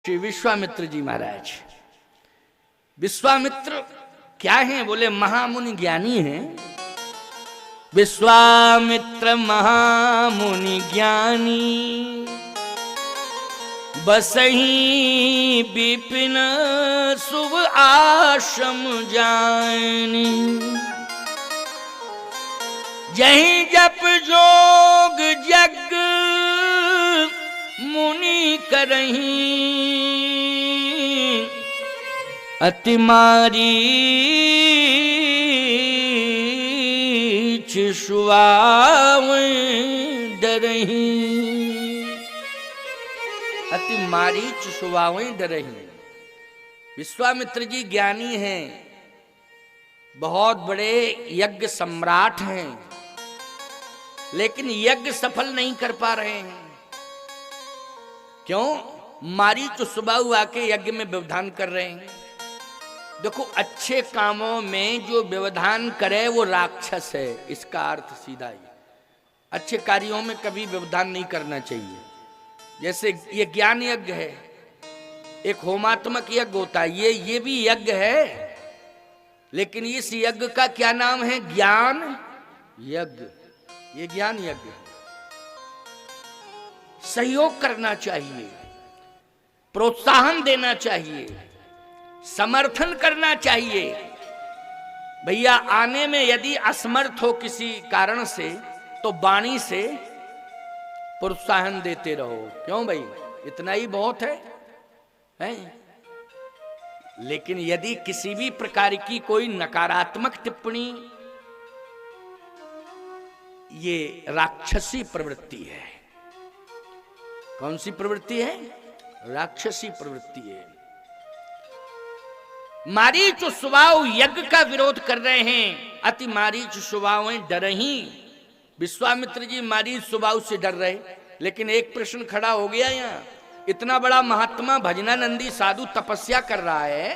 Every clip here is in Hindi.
श्री विश्वामित्र जी महाराज। विश्वामित्र क्या हैं? बोले महामुनि ज्ञानी हैं। विश्वामित्र महामुनि ज्ञानी, बसही विपिन शुभ आश्रम जानी। जहीं जप जोग जग मुनि करहीं, अति मारीच सुआवें डरहीं। अति मारीच सुआवें डरहीं। विश्वामित्र जी ज्ञानी हैं, बहुत बड़े यज्ञ सम्राट हैं, लेकिन यज्ञ सफल नहीं कर पा रहे हैं। क्यों? मारीच सुबाहु आके यज्ञ में व्यवधान कर रहे हैं। देखो, अच्छे कामों में जो व्यवधान करे वो राक्षस है, इसका अर्थ सीधा ही। अच्छे कार्यों में कभी व्यवधान नहीं करना चाहिए। जैसे ये ज्ञान यज्ञ है, एक होमात्मक यज्ञ होता है, ये भी यज्ञ है, लेकिन इस यज्ञ का क्या नाम है? ज्ञान यज्ञ। ये ज्ञान यज्ञ है। सहयोग करना चाहिए, प्रोत्साहन देना चाहिए, समर्थन करना चाहिए। भैया आने में यदि असमर्थ हो किसी कारण से, तो वाणी से प्रोत्साहन देते रहो। क्यों भाई? इतना ही बहुत है, हैं? लेकिन यदि किसी भी प्रकार की कोई नकारात्मक टिप्पणी, ये राक्षसी प्रवृत्ति है। कौन सी प्रवृत्ति है? राक्षसी प्रवृत्ति है। मारीच सुबाहु यज्ञ का विरोध कर रहे हैं। अति मारीच सुबाहुएं डरहीं। विश्वामित्र जी मारीच सुबाहु से डर रहे, लेकिन एक प्रश्न खड़ा हो गया यहाँ। इतना बड़ा महात्मा भजनानंदी साधु तपस्या कर रहा है,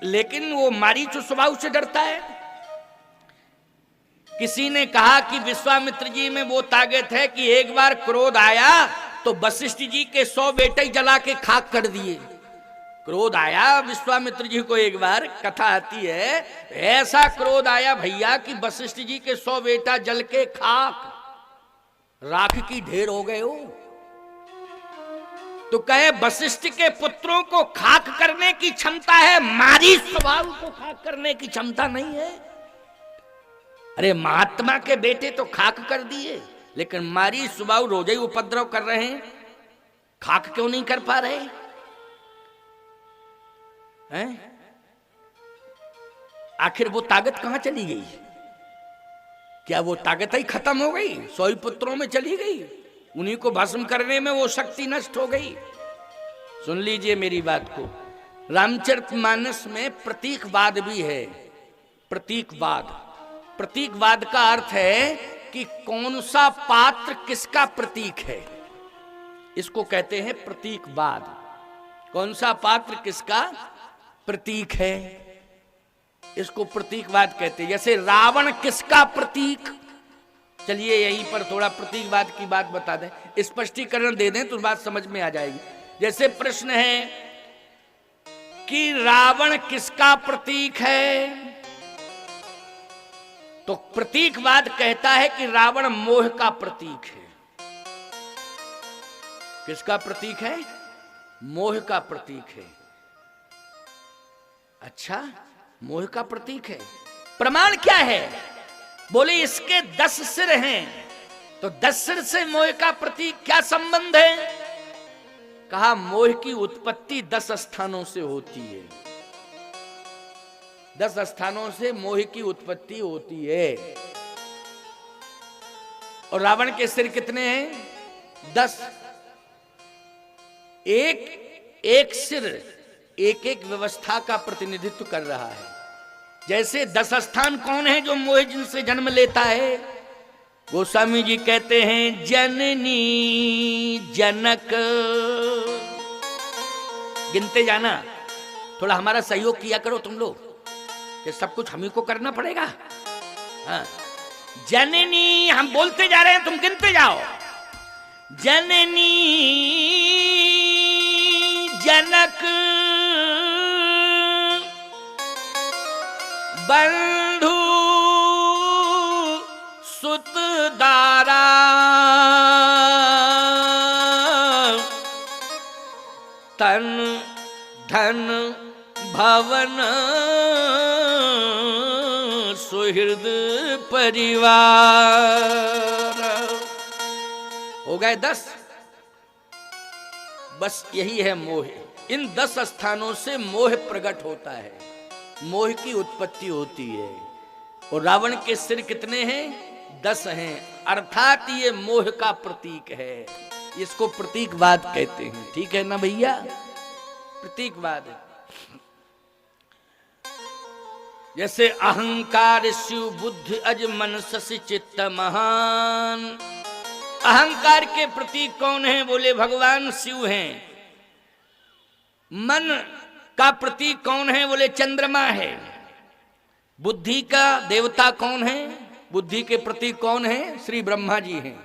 लेकिन वो मारीच सुबाहु से डरता है। किसी ने कहा कि विश्वामित्र जी में वो ताकत है कि एक बार क्रोध आया तो वशिष्ठ जी के 100 बेटे जला के खाक कर दिए। क्रोध आया विश्वामित्र जी को, एक बार कथा आती है, ऐसा क्रोध आया भैया कि वशिष्ठ जी के 100 बेटा जल के खाक राख की ढेर हो गए हो। तो कहे वशिष्ठ के पुत्रों को खाक करने की क्षमता है, मारीच स्वभाव को खाक करने की क्षमता नहीं है। अरे महात्मा के बेटे तो खाक कर दिए, लेकिन मारीच स्वभाव रोज ही उपद्रव कर रहे हैं, खाक क्यों नहीं कर पा रहे हैं? आखिर वो ताकत कहां चली गई? क्या वो ताकत ही खत्म हो गई? 100 पुत्रों में चली गई? उन्हीं को भस्म करने में वो शक्ति नष्ट हो गई? सुन लीजिए मेरी बात को। रामचरितमानस में प्रतीकवाद भी है। प्रतीकवाद, प्रतीकवाद का अर्थ है कि कौन सा पात्र किसका प्रतीक है, इसको कहते हैं प्रतीकवाद। कौन सा पात्र किसका प्रतीक है, इसको प्रतीकवाद कहते हैं। जैसे रावण किसका प्रतीक? चलिए यहीं पर थोड़ा प्रतीकवाद की बात बता दें, स्पष्टीकरण दे दें तो बात समझ में आ जाएगी। जैसे प्रश्न है कि रावण किसका प्रतीक है, तो प्रतीकवाद कहता है कि रावण मोह का प्रतीक है। किसका प्रतीक है? मोह का प्रतीक है। अच्छा, मोह का प्रतीक है। प्रमाण क्या है? बोले इसके 10 सिर हैं, तो 10 सिर से मोह का प्रतीक क्या संबंध है? कहा मोह की उत्पत्ति 10 स्थानों से होती है। 10 स्थानों से मोह की उत्पत्ति होती है। और रावण के सिर कितने हैं? 10। एक सिर एक एक व्यवस्था का प्रतिनिधित्व कर रहा है। जैसे 10 स्थान कौन है जो मोह जिनसे जन्म लेता है? गोस्वामी जी कहते हैं जननी जनक। गिनते जाना, थोड़ा हमारा सहयोग किया करो तुम लोग, कि सब कुछ हम ही को करना पड़ेगा। हाँ, जननी हम बोलते जा रहे हैं, तुम गिनते जाओ। जननी जनक बंधु सुत दारा तन धन भवन सुहृद परिवार। हो गए 10। बस यही है मोह। इन 10 स्थानों से मोह प्रकट होता है, मोह की उत्पत्ति होती है। और रावण के सिर कितने हैं? 10 हैं, अर्थात ये मोह का प्रतीक है। इसको प्रतीकवाद कहते हैं, ठीक है ना भैया? प्रतीकवाद। जैसे अहंकार शिव बुद्धि अज मन शशि चित्त महान। अहंकार के प्रतीक कौन है? बोले भगवान शिव हैं। मन का प्रतीक कौन है? बोले चंद्रमा है। बुद्धि का देवता कौन है? बुद्धि के प्रतीक कौन है? श्री ब्रह्मा जी हैं।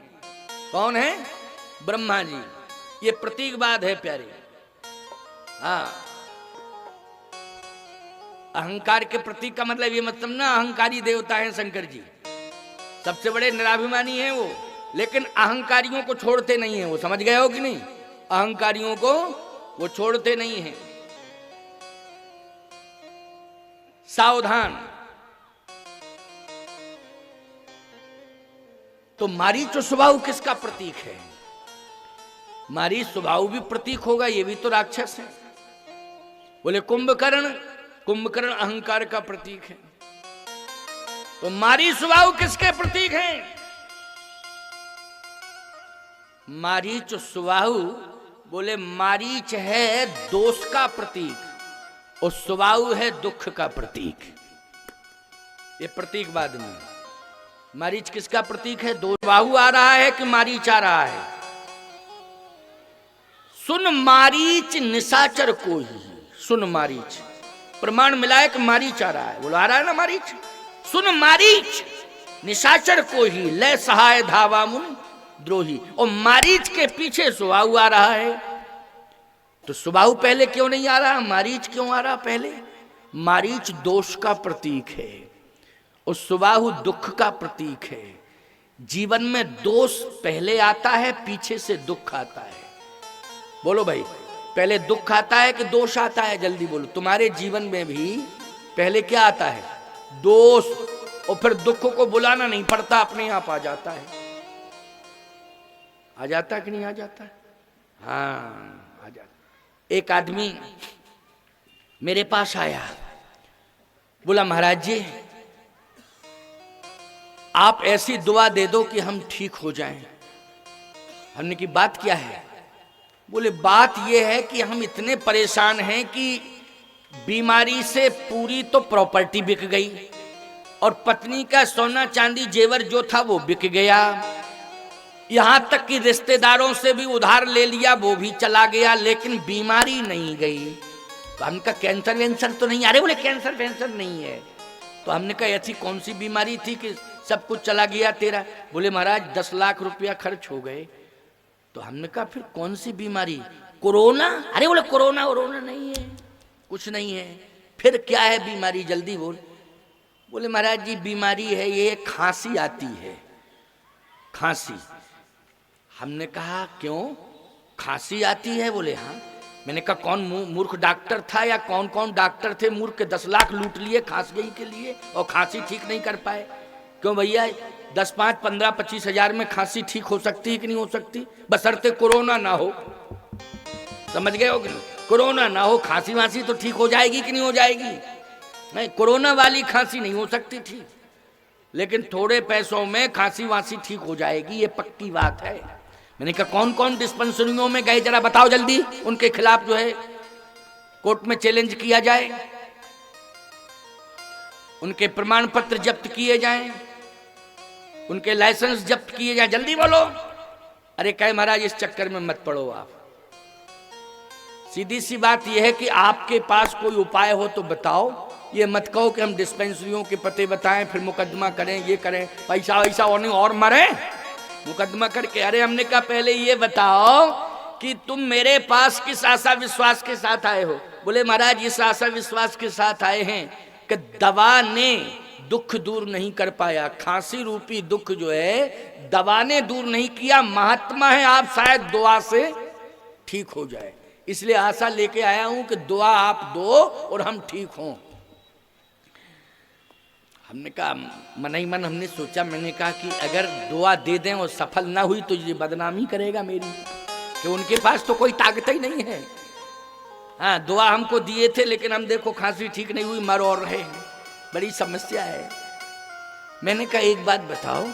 कौन है? ब्रह्मा जी। ये प्रतीकवाद है प्यारे। हाँ, अहंकार के प्रतीक का मतलब ये मतलब ना अहंकारी देवता है शंकर जी, सबसे बड़े निराभिमानी हैं वो, लेकिन अहंकारियों को छोड़ते नहीं हैं वो। समझ गए हो कि नहीं? अहंकारियों को वो छोड़ते नहीं हैं। सावधान। तो मारीच स्वभाव किसका प्रतीक है? मारीच स्वभाव भी प्रतीक होगा, ये भी तो राक्षस है। बोले कुंभकर्ण, कुंभकर्ण अहंकार का प्रतीक है। तो मारीच स्वभाव किसके प्रतीक हैं? मारीच स्वभाव, बोले मारीच है दोष का प्रतीक और स्वभाव है दुख का प्रतीक। ये प्रतीकवाद में मारीच किसका प्रतीक है? दो। स्वभाव आ रहा है कि मारीच आ रहा है? सुन मारीच निशाचर को ही, सुन मारीच, प्रमाण मिला है कि मारीच आ रहा है। बोलो आ रहा है ना मारीच? सुन मारीच निशाचर को ही ले सहाय धावा मुन द्रोही। और मारीच के पीछे स्वभाव आ रहा है। तो स्वभाव पहले क्यों नहीं आ रहा? मारीच क्यों आ रहा पहले? मारीच दोष का प्रतीक है और स्वभाव दुख का प्रतीक है। जीवन में दोष पहले आता है, पीछे से दुख आता है। बोलो भाई, पहले दुख आता है कि दोष आता है? जल्दी बोलो। तुम्हारे जीवन में भी पहले क्या आता है? दोष। और फिर दुख को बुलाना नहीं पड़ता, अपने आप आ जाता है। आ जाता कि नहीं आ जाता? हाँ, आ जाता। एक आदमी मेरे पास आया, बोला महाराज जी आप ऐसी दुआ दे दो कि हम ठीक हो जाएं। हमने की बात क्या है? बोले बात यह है कि हम इतने परेशान हैं कि बीमारी से पूरी तो प्रॉपर्टी बिक गई और पत्नी का सोना चांदी जेवर जो था वो बिक गया, यहां तक कि रिश्तेदारों से भी उधार ले लिया, वो भी चला गया, लेकिन बीमारी नहीं गई। तो हमने कहा कैंसर वैंसर तो नहीं? अरे बोले कैंसर वैंसर नहीं है। तो हमने कहा ऐसी कौन सी बीमारी थी कि सब कुछ चला गया तेरा? बोले महाराज 10 लाख रुपया खर्च हो गए। तो हमने कहा फिर कौन सी बीमारी? कोरोना? अरे बोले कोरोना वोरोना नहीं है, कुछ नहीं है। फिर क्या है बीमारी? जल्दी बोल। बोले महाराज जी बीमारी है ये, खांसी आती है, खांसी। हमने कहा क्यों खांसी आती है? बोले हाँ। मैंने कहा कौन मूर्ख डॉक्टर था या कौन कौन डॉक्टर थे मूर्ख के 10 लाख लूट लिए खांसी के लिए और खांसी ठीक नहीं कर पाए? क्यों भैया 10, 5, 15, 25 हजार में खांसी ठीक हो सकती है कि नहीं हो सकती? बशर्ते कोरोना ना हो। समझ गए हो कि नहीं? कोरोना ना हो, खांसी वांसी तो ठीक हो जाएगी कि नहीं हो जाएगी? नहीं, कोरोना वाली खांसी नहीं हो सकती ठीक, लेकिन थोड़े पैसों में खांसी वांसी ठीक हो जाएगी, ये पक्की बात है। मैंने कहा कौन कौन डिस्पेंसरियों में गए जरा बताओ जल्दी, उनके खिलाफ जो है कोर्ट में चैलेंज किया जाए, उनके प्रमाण पत्र जब्त किए जाएं, उनके लाइसेंस जब्त किए जाएं, जल्दी बोलो। अरे कहे महाराज इस चक्कर में मत पड़ो आप, सीधी सी बात यह है कि आपके पास कोई उपाय हो तो बताओ, ये मत कहो कि हम डिस्पेंसरियों के पते बताएं फिर मुकदमा करें, ये करें, पैसा वैसा और नहीं और मरे मुकदमा करके। अरे हमने कहा पहले ये बताओ कि तुम मेरे पास किस आशा विश्वास के साथ आए हो? बोले महाराज इस आशा विश्वास के साथ आए हैं कि दवा ने दुख दूर नहीं कर पाया, खांसी रूपी दुख जो है दवा ने दूर नहीं किया, महात्मा है आप, शायद दुआ से ठीक हो जाए, इसलिए आशा लेके आया हूं कि दुआ आप दो और हम ठीक हों। हमने कहा मन ही मन हमने सोचा, मैंने कहा कि अगर दुआ दे दें और सफल ना हुई तो ये बदनामी करेगा मेरी, कि उनके पास तो कोई ताकत ही नहीं है। हाँ दुआ हमको दिए थे लेकिन हम देखो खांसी ठीक नहीं हुई, मर और रहे, बड़ी समस्या है। मैंने कहा एक बात बताओ,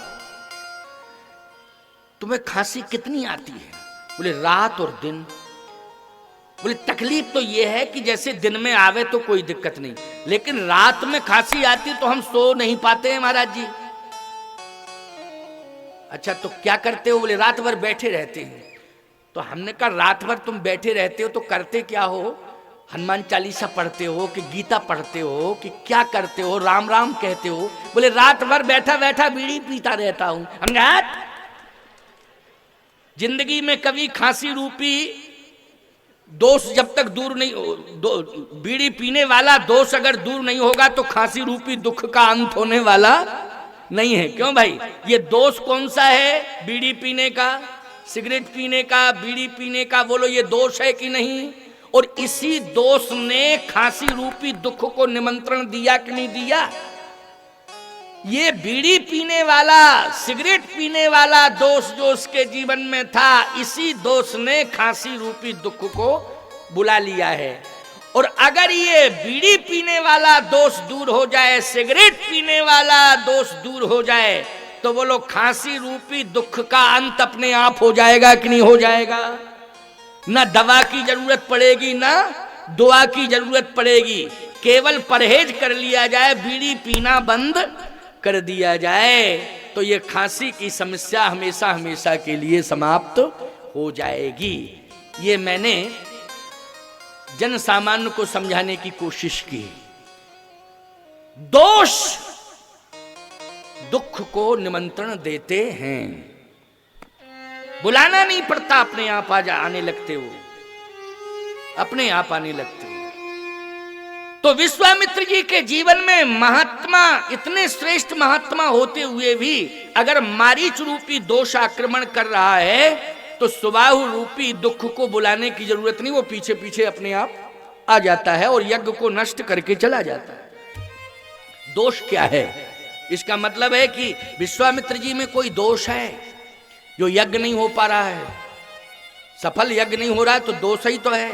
तुम्हें खांसी कितनी आती है? बोले रात और दिन। बोले तकलीफ तो यह है कि जैसे दिन में आवे तो कोई दिक्कत नहीं, लेकिन रात में खांसी आती तो हम सो नहीं पाते हैं महाराज जी। अच्छा तो क्या करते हो? बोले रात भर बैठे रहते हैं। तो हमने कहा रात भर तुम बैठे रहते हो तो करते क्या हो? हनुमान चालीसा पढ़ते हो कि गीता पढ़ते हो कि क्या करते हो? राम राम कहते हो? बोले रात भर बैठा बैठा बीड़ी पीता रहता हूं। हम कहा जिंदगी में कभी खांसी रूपी दोष जब तक दूर नहीं बीड़ी पीने वाला दोष अगर दूर नहीं होगा तो खांसी रूपी दुख का अंत होने वाला नहीं है। क्यों भाई? ये दोष कौन सा है? बीड़ी पीने का, सिगरेट पीने का, बीड़ी पीने का, बोलो ये दोष है कि नहीं? और इसी दोष ने खांसी रूपी दुख को निमंत्रण दिया कि नहीं दिया? ये बीड़ी पीने वाला, सिगरेट पीने वाला दोष जो उसके जीवन में था, इसी दोष ने खांसी रूपी दुख को बुला लिया है। और अगर ये बीड़ी पीने वाला दोष दूर हो जाए, सिगरेट पीने वाला दोष दूर हो जाए, तो बोलो खांसी रूपी दुख का अंत अपने आप हो जाएगा कि नहीं हो जाएगा? ना दवा की जरूरत पड़ेगी, ना दुआ की जरूरत पड़ेगी, केवल परहेज कर लिया जाए, बीड़ी पीना बंद कर दिया जाए तो ये खांसी की समस्या हमेशा हमेशा के लिए समाप्त हो जाएगी। ये मैंने जन सामान्य को समझाने की कोशिश की। दोष दुख को निमंत्रण देते हैं, बुलाना नहीं पड़ता, अपने आप आने लगते हो, अपने आप आने लगते हो। तो विश्वामित्र जी के जीवन में महात्मा, इतने श्रेष्ठ महात्मा होते हुए भी अगर मारीच रूपी दोष आक्रमण कर रहा है तो सुबाहु रूपी दुख को बुलाने की जरूरत नहीं, वो पीछे पीछे अपने आप आ जाता है और यज्ञ को नष्ट करके चला जाता है। दोष क्या है? इसका मतलब है कि विश्वामित्र जी में कोई दोष है, जो यज्ञ नहीं हो पा रहा है, सफल यज्ञ नहीं हो रहा है, तो दोष ही तो है।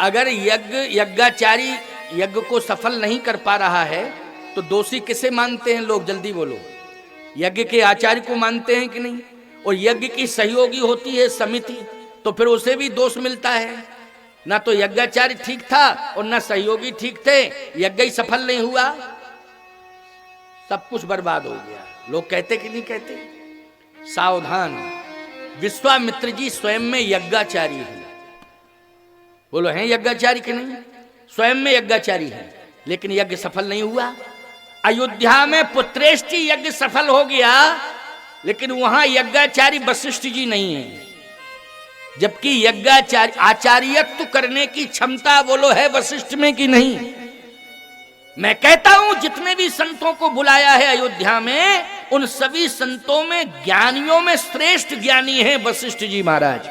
अगर यज्ञाचारी यज्ञ को सफल नहीं कर पा रहा है तो दोषी किसे मानते हैं लोग? जल्दी बोलो। यज्ञ के आचार्य को मानते हैं कि नहीं? और यज्ञ की सहयोगी होती है समिति, तो फिर उसे भी दोष मिलता है। ना तो यज्ञाचार्य ठीक था और ना सहयोगी ठीक थे, यज्ञ ही सफल नहीं हुआ, सब कुछ बर्बाद हो गया। लोग कहते कि नहीं कहते? सावधान, विश्वामित्र जी स्वयं में यज्ञाचारी है। बोलो हैं यज्ञाचारी कि नहीं? स्वयं में यज्ञाचारी है, लेकिन यज्ञ सफल नहीं हुआ। अयोध्या में पुत्रेष्टि यज्ञ सफल हो गया, लेकिन वहां यज्ञाचारी वशिष्ठ जी नहीं है, जबकि यज्ञाचार्य आचार्यत्व करने की क्षमता बोलो है वशिष्ठ में कि नहीं? मैं कहता हूं जितने भी संतों को बुलाया है अयोध्या में, उन सभी संतों में ज्ञानियों में श्रेष्ठ ज्ञानी है वशिष्ठ जी महाराज।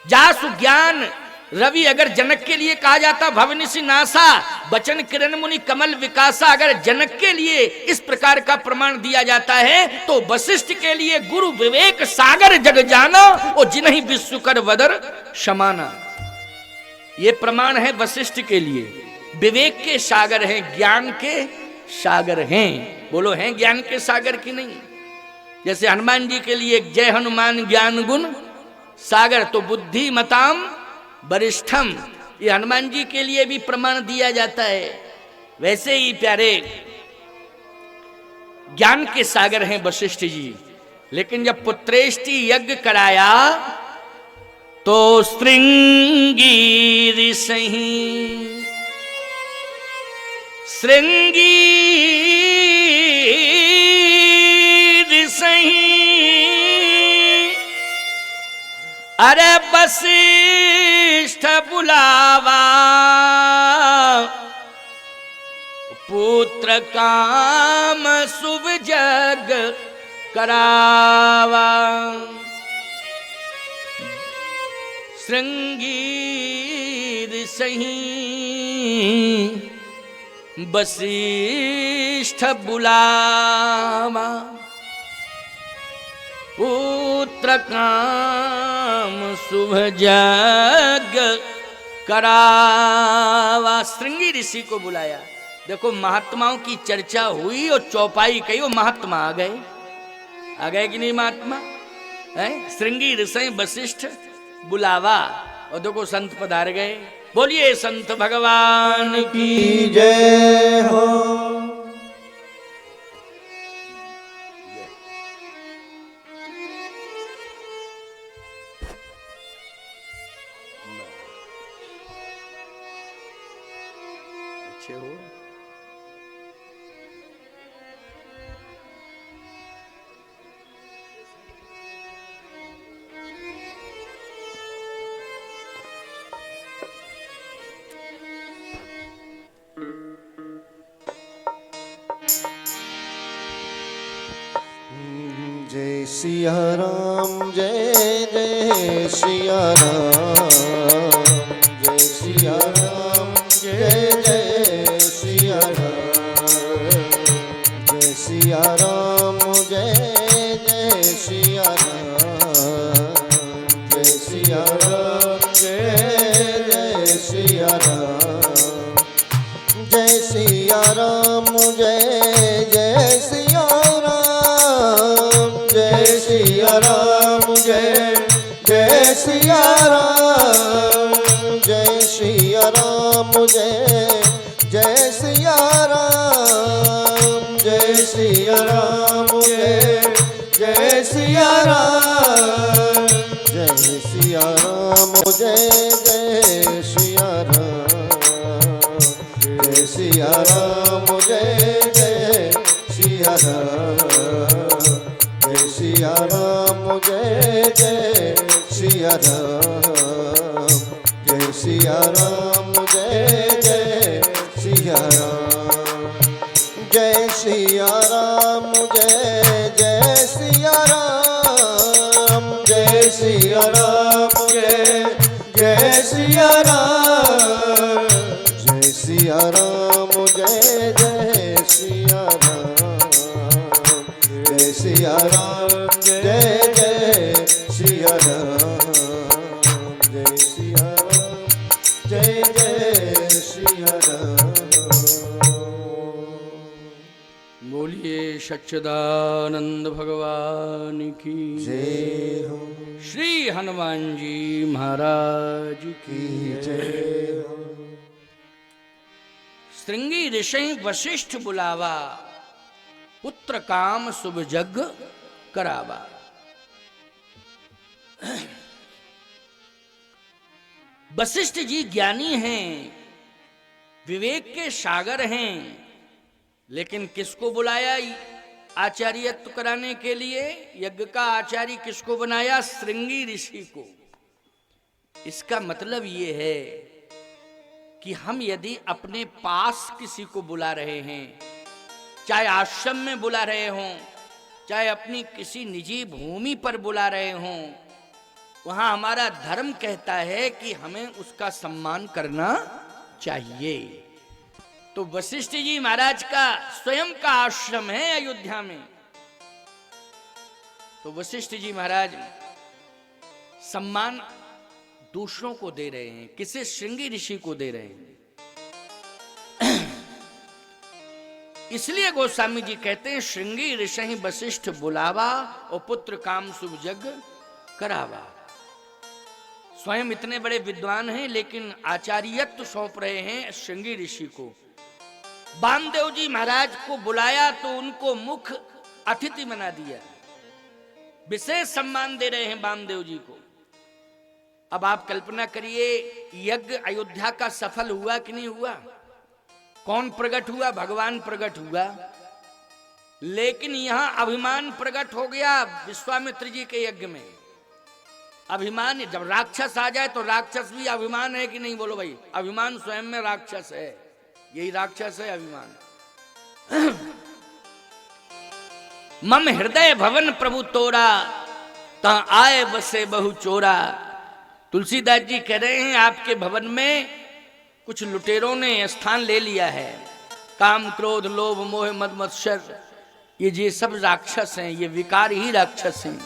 जासु ज्ञान रवि अगर जनक के लिए कहा जाता, भवनिसी नासा बचन किरण मुनि कमल विकासा, अगर जनक के लिए इस प्रकार का प्रमाण दिया जाता है तो वशिष्ठ के लिए गुरु विवेक सागर जग जाना और जिन्हीं विश्व कर वदर समाना, ये प्रमाण है वशिष्ठ के लिए। विवेक के सागर हैं, ज्ञान के सागर हैं। बोलो हैं ज्ञान के सागर की नहीं? जैसे हनुमान जी के लिए जय हनुमान ज्ञान गुण सागर, तो बुद्धि मताम वरिष्ठम, ये हनुमान जी के लिए भी प्रमाण दिया जाता है। वैसे ही प्यारे ज्ञान के सागर हैं वशिष्ठ जी। लेकिन जब पुत्रेष्टि यज्ञ कराया तो श्रृंगी सही, श्रृंगी सही अरे वशिष्ठ बुलावा, पुत्र काम शुभ जग करावा। श्रृंगीर सही वशिष्ठ बुलावा, पुत्र काम शुभ जग करावा। श्रृंगी ऋषि को बुलाया। देखो महात्माओं की चर्चा हुई और चौपाई कही, वो महात्मा आ गए कि नहीं महात्मा है। श्रृंगी ऋषि वशिष्ठ बुलावा और देखो संत पधार गए। बोलिए संत भगवान की जय हो। अच्छे हो। जय सिया राम, जय जय सिया राम, जय सिया राम, जय जय सिया राम, जय सिया राम, जय जय सिया राम, जय सिया राम, जय जय सिया राम, जय सिया राम, जय जय सिया राम, जय सिया राम, जय जय सिया राम, जय सिया राम, जय जय सिया राम, जय सिया राम, जय जय सिया राम, जय सिया राम, जय जय सिया राम, जय सिया राम, जय जय सिया राम, जय सिया राम, जय जय सिया राम, जय सिया राम, जय जय सिया राम, जय सिया राम, जय जय सिया राम, जय सिया राम, जय जय सिया राम, जय सिया राम, जय जय सिया राम, जय सिया राम, जय जय सिया राम, जय सिया राम, जय जय सिया राम। बोलिए सच्चिदानंद भगवान की जय हो। श्री हनुमान जी महाराज की जय हो। श्रृंगी ऋषि वशिष्ठ बुलावा, पुत्र काम शुभ जग करावा। वशिष्ठ जी ज्ञानी हैं, विवेक के सागर हैं, लेकिन किसको बुलाया आचार्यत्व कराने के लिए? यज्ञ का आचार्य किसको बनाया? श्रृंगी ऋषि को। इसका मतलब ये है कि हम यदि अपने पास किसी को बुला रहे हैं, चाहे आश्रम में बुला रहे हों, चाहे अपनी किसी निजी भूमि पर बुला रहे हों, वहां हमारा धर्म कहता है कि हमें उसका सम्मान करना चाहिए। तो वशिष्ठ जी महाराज का स्वयं का आश्रम है अयोध्या में, तो वशिष्ठ जी महाराज सम्मान दूसरों को दे रहे हैं। किसे? श्रृंगी ऋषि को दे रहे हैं। इसलिए गोस्वामी जी कहते हैं श्रृंगी ऋषि वशिष्ठ बुलावा और पुत्र काम शुभ जग करावा। स्वयं इतने बड़े विद्वान हैं, लेकिन आचार्यत्व सौंप रहे हैं श्रृंगी ऋषि को। वामदेव जी महाराज को बुलाया तो उनको मुख्य अतिथि बना दिया, विशेष सम्मान दे रहे हैं वामदेव जी को। अब आप कल्पना करिए, यज्ञ अयोध्या का सफल हुआ कि नहीं हुआ? कौन प्रकट हुआ? भगवान प्रकट हुआ। लेकिन यहां अभिमान प्रकट हो गया विश्वामित्र जी के यज्ञ में। अभिमान, जब राक्षस आ जाए तो राक्षस भी अभिमान है कि नहीं, बोलो भाई। अभिमान स्वयं में राक्षस है, यही राक्षस है अभिमान। मम हृदय भवन प्रभु तोरा, ता आए बसे बहु चोरा। तुलसीदास जी कह रहे हैं आपके भवन में कुछ लुटेरों ने स्थान ले लिया है। काम क्रोध लोभ मोह मद मत्सर, ये सब राक्षस हैं, ये विकार ही राक्षस हैं।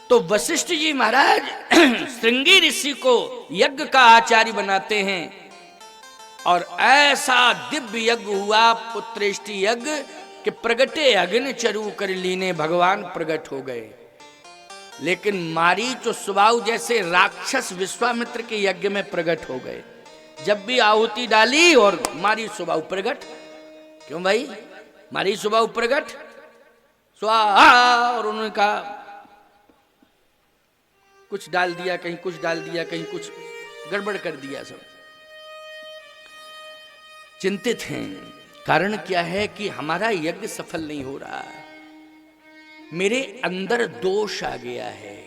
तो वशिष्ठ जी महाराज श्रृंगी ऋषि को यज्ञ का आचार्य बनाते हैं और ऐसा दिव्य यज्ञ हुआ, पुत्रेष्टि यज्ञ, कि प्रगटे अग्नि चरु कर लीने, भगवान प्रकट हो गए। लेकिन मारीच और सुबाहु जैसे राक्षस विश्वामित्र के यज्ञ में प्रकट हो गए। जब भी आहुति डाली और मारीच सुबाहु प्रकट। क्यों भाई? मारीच सुबाहु प्रकट, स्वाहा, और उन्होंने कहा कुछ डाल दिया, कहीं कुछ डाल दिया, कहीं कुछ गड़बड़ कर दिया। सब चिंतित हैं। कारण क्या है कि हमारा यज्ञ सफल नहीं हो रहा, मेरे अंदर दोष आ गया है।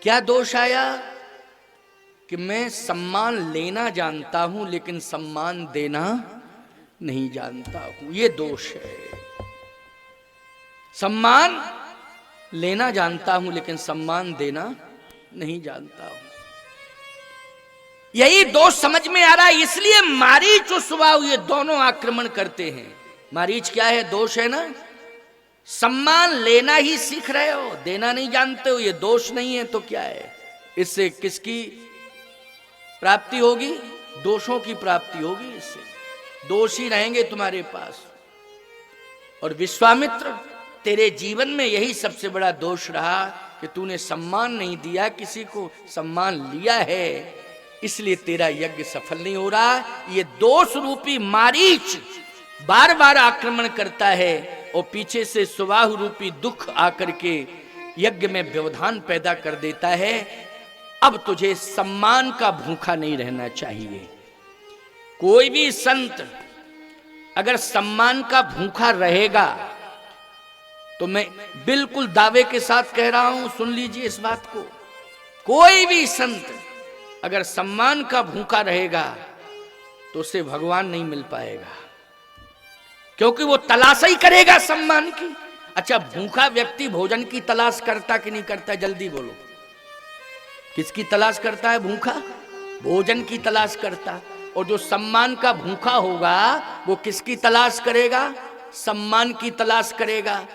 क्या दोष आया? कि मैं सम्मान लेना जानता हूं लेकिन सम्मान देना नहीं जानता हूं, ये दोष है। सम्मान लेना जानता हूं लेकिन सम्मान देना नहीं जानता हूं, यही दोष समझ में आ रहा है। इसलिए मारीच और सुबाहु ये दोनों आक्रमण करते हैं। मारीच क्या है? दोष है ना। सम्मान लेना ही सीख रहे हो, देना नहीं जानते हो, ये दोष नहीं है तो क्या है? इससे किसकी प्राप्ति होगी? दोषों की प्राप्ति होगी। इससे दोष ही रहेंगे तुम्हारे पास। और विश्वामित्र, तेरे जीवन में यही सबसे बड़ा दोष रहा कि तूने सम्मान नहीं दिया, किसी को सम्मान लिया है, इसलिए तेरा यज्ञ सफल नहीं हो रहा। ये दोष रूपी मारीच बार बार आक्रमण करता है और पीछे से सुबाहु रूपी दुख आकर के यज्ञ में व्यवधान पैदा कर देता है। अब तुझे सम्मान का भूखा नहीं रहना चाहिए। कोई भी संत अगर सम्मान का भूखा रहेगा तो मैं बिल्कुल दावे के साथ कह रहा हूं, सुन लीजिए इस बात को, कोई भी संत अगर सम्मान का भूखा रहेगा तो उसे भगवान नहीं मिल पाएगा, क्योंकि वो तलाश ही करेगा सम्मान की। अच्छा, भूखा व्यक्ति भोजन की तलाश करता कि नहीं करता? जल्दी बोलो, किसकी तलाश करता है? भूखा भोजन की तलाश करता। और जो सम्मान का भूखा होगा वो किसकी तलाश करेगा? सम्मान की तलाश करेगा।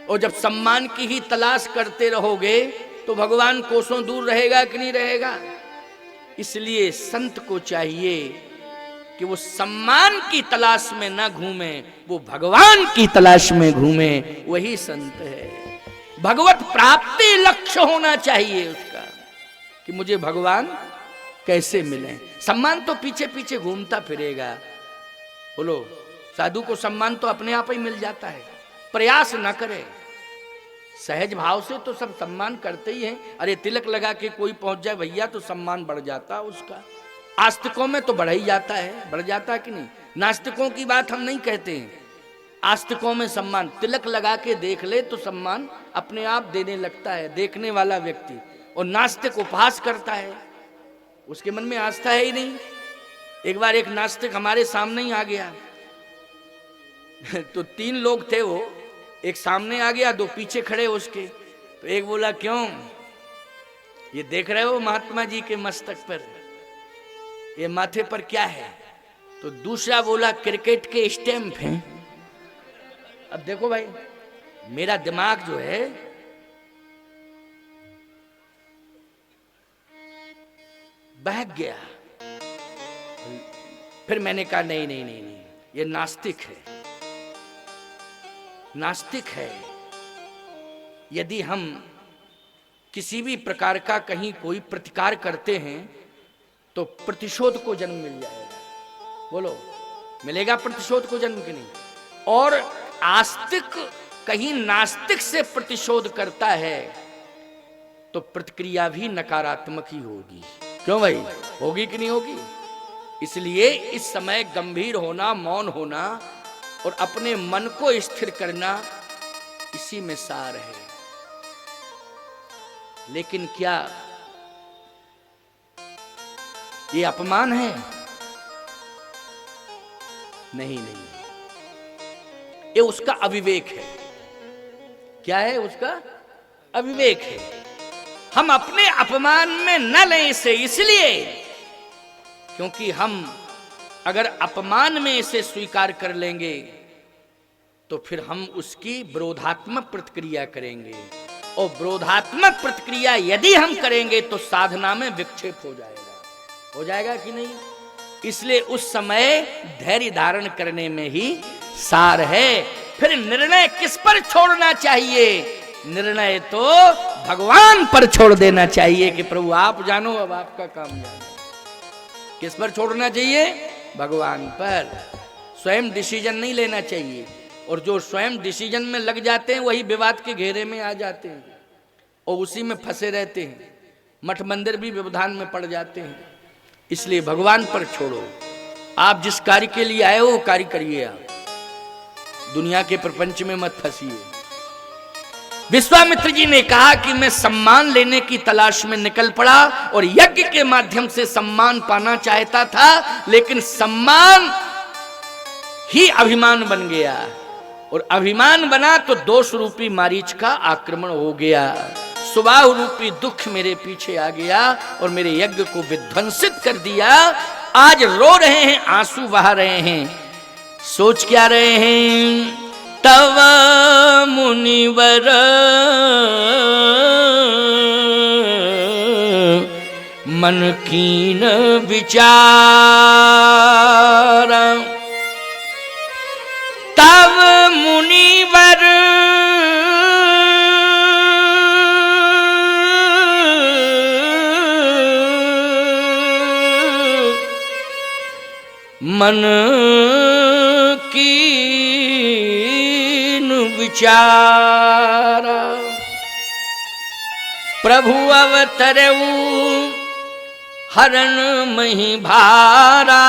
और जब सम्मान की ही तलाश करते रहोगे तो भगवान कोसों दूर रहेगा कि नहीं रहेगा? इसलिए संत को चाहिए कि वो सम्मान की तलाश में ना घूमे, वो भगवान की तलाश में घूमे, वही संत है। भगवत प्राप्ति लक्ष्य होना चाहिए उसका, कि मुझे भगवान कैसे मिले। सम्मान तो पीछे पीछे घूमता फिरेगा। बोलो, साधु को सम्मान तो अपने आप ही मिल जाता है, प्रयास ना करे। सहज भाव से तो सब सम्मान करते ही हैं। अरे तिलक लगा के कोई पहुंच जाए भैया तो सम्मान बढ़ जाता है उसका। आस्तिकों में तो बढ़ ही जाता है, बढ़ जाता है कि नहीं? नास्तिकों की बात हम नहीं कहते हैं। आस्तिकों में सम्मान, तिलक लगा के देख ले तो सम्मान अपने आप देने लगता है देखने वाला व्यक्ति। और नास्तिक उपहास करता है, उसके मन में आस्था है ही नहीं। एक बार एक नास्तिक हमारे सामने ही आ गया तो 3 लोग थे, वो एक सामने आ गया, 2 पीछे खड़े उसके। तो एक बोला, क्यों ये देख रहे हो महात्मा जी के मस्तक पर, ये माथे पर क्या है? तो दूसरा बोला, क्रिकेट के स्टैंप हैं। अब देखो भाई, मेरा दिमाग जो है बहक गया। फिर मैंने कहा नहीं नहीं नहीं नहीं, ये नास्तिक है, नास्तिक है। यदि हम किसी भी प्रकार का कहीं कोई प्रतिकार करते हैं तो प्रतिशोध को जन्म मिल जाएगा। बोलो, मिलेगा प्रतिशोध को जन्म कि नहीं? और आस्तिक कहीं नास्तिक से प्रतिशोध करता है तो प्रतिक्रिया भी नकारात्मक ही होगी। क्यों भाई, होगी कि नहीं होगी? इसलिए इस समय गंभीर होना, मौन होना और अपने मन को स्थिर करना, इसी में सार है। लेकिन क्या ये अपमान है? नहीं नहीं, ये उसका अविवेक है। क्या है? उसका अविवेक है। हम अपने अपमान में न लें इसे, इसलिए क्योंकि हम अगर अपमान में इसे स्वीकार कर लेंगे तो फिर हम उसकी विरोधात्मक प्रतिक्रिया करेंगे, और विरोधात्मक प्रतिक्रिया यदि हम करेंगे तो साधना में विक्षेप हो जाएगा। हो जाएगा कि नहीं? इसलिए उस समय धैर्य धारण करने में ही सार है। फिर निर्णय किस पर छोड़ना चाहिए? निर्णय तो भगवान पर छोड़ देना चाहिए कि प्रभु आप जानो, अब आपका काम जानो। किस पर छोड़ना चाहिए? भगवान पर। स्वयं डिसीजन नहीं लेना चाहिए, और जो स्वयं डिसीजन में लग जाते हैं वही विवाद के घेरे में आ जाते हैं और उसी में फंसे रहते हैं। मठ मंदिर भी व्यवधान में पड़ जाते हैं। इसलिए भगवान पर छोड़ो। आप जिस कार्य के लिए आए हो वो कार्य करिए। आप दुनिया के प्रपंच में मत फंसिए। विश्वामित्र जी ने कहा कि मैं सम्मान लेने की तलाश में निकल पड़ा और यज्ञ के माध्यम से सम्मान पाना चाहता था, लेकिन सम्मान ही अभिमान बन गया, और अभिमान बना तो दोष रूपी मारीच का आक्रमण हो गया। सुबाहु रूपी दुख मेरे पीछे आ गया और मेरे यज्ञ को विध्वंसित कर दिया। आज रो रहे हैं, आंसू बहा रहे हैं, सोच क्या रहे हैं? तव मुनिवर मन कीन विचार, तव मुनिवर मन कीन विचारा, प्रभु अवतरऊ हरण मही भारा।